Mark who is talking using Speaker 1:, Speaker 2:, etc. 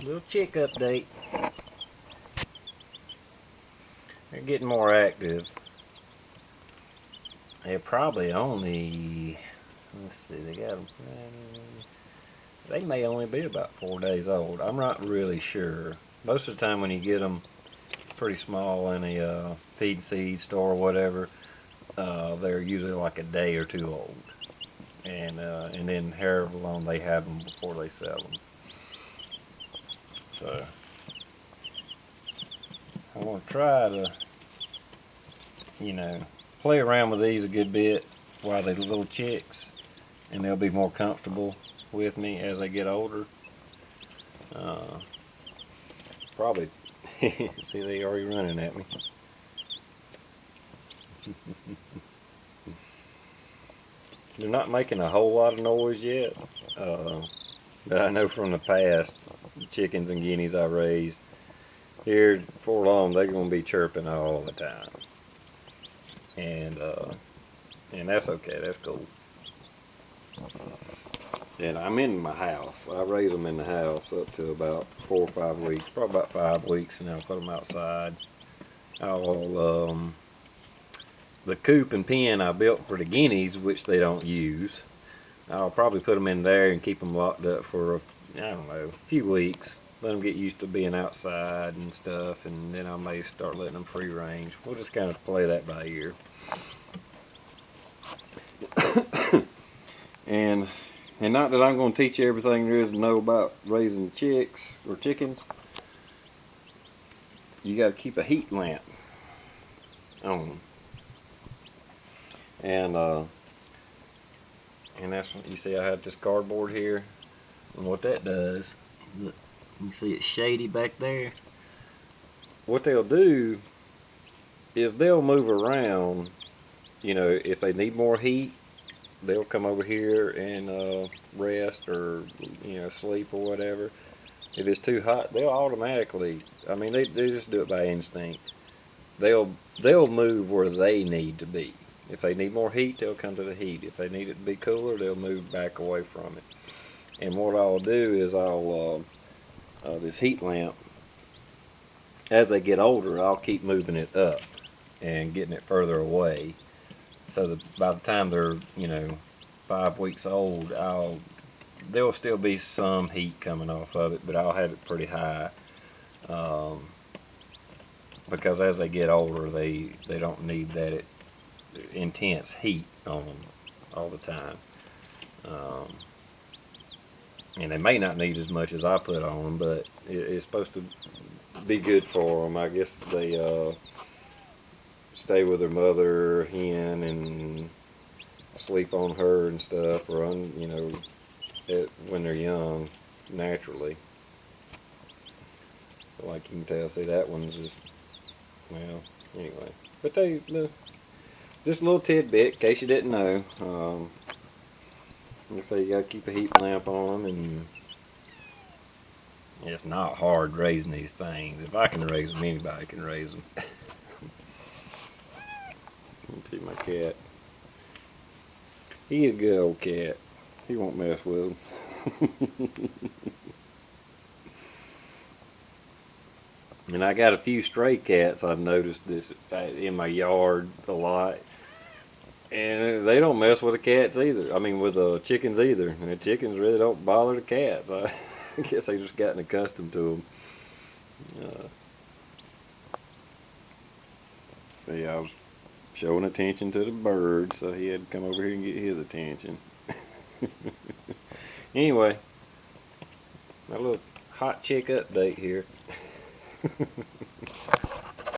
Speaker 1: Little chick update. They're getting more active. They're probably only, let's see, they got them. They may only be about 4 days old. I'm not really sure. Most of the time when you get them pretty small in a feed and seed store or whatever, they're usually like a day or two old. And then however long they have them before they sell them. So I want to try to, play around with these a good bit while they're little chicks, and they'll be more comfortable with me as they get older. Probably, see, they already running at me. They're not making a whole lot of noise yet, but I know from the past, chickens and guineas I raised, here before long they're going to be chirping all the time, and that's okay. That's cool. And I'm in my house. I raise them in the house up to about 4 or 5 weeks, probably about 5 weeks, and then I'll put them outside. The coop and pen I built for the guineas, which they don't use, I'll probably put them in there and keep them locked up for, I don't know, a few weeks. Let them get used to being outside and stuff, and then I may start letting them free range. We'll just kind of play that by ear. And not that I'm going to teach you everything there is to know about raising chicks or chickens. You got to keep a heat lamp on them. And that's what you see. I have this cardboard here, and what that does, look, you can see it's shady back there. What they'll do is they'll move around. If they need more heat, they'll come over here and rest or sleep or whatever. If it's too hot, they'll automatically. I mean, they just do it by instinct. They'll move where they need to be. If they need more heat, they'll come to the heat. If they need it to be cooler, they'll move back away from it. And what I'll do is this heat lamp, as they get older, I'll keep moving it up and getting it further away. So that by the time they're 5 weeks old, there'll still be some heat coming off of it, but I'll have it pretty high. Because as they get older, they don't need that intense heat on them all the time. And they may not need as much as I put on them, but it's supposed to be good for them. I guess they stay with their mother hen and sleep on her and stuff, or when they're young, naturally. Like you can tell, see that one's just, well, anyway. But just a little tidbit in case you didn't know. Like I say, you gotta keep a heat lamp on them, and it's not hard raising these things. If I can raise them, anybody can raise them. Let's see my cat. He's a good old cat. He won't mess with them. And I got a few stray cats. I've noticed this in my yard a lot. And they don't mess with the cats either. I mean, with the chickens either. And the chickens really don't bother the cats. I guess they just gotten accustomed to them. See, I was showing attention to the bird, so he had to come over here and get his attention. Anyway, my little hot chick update here.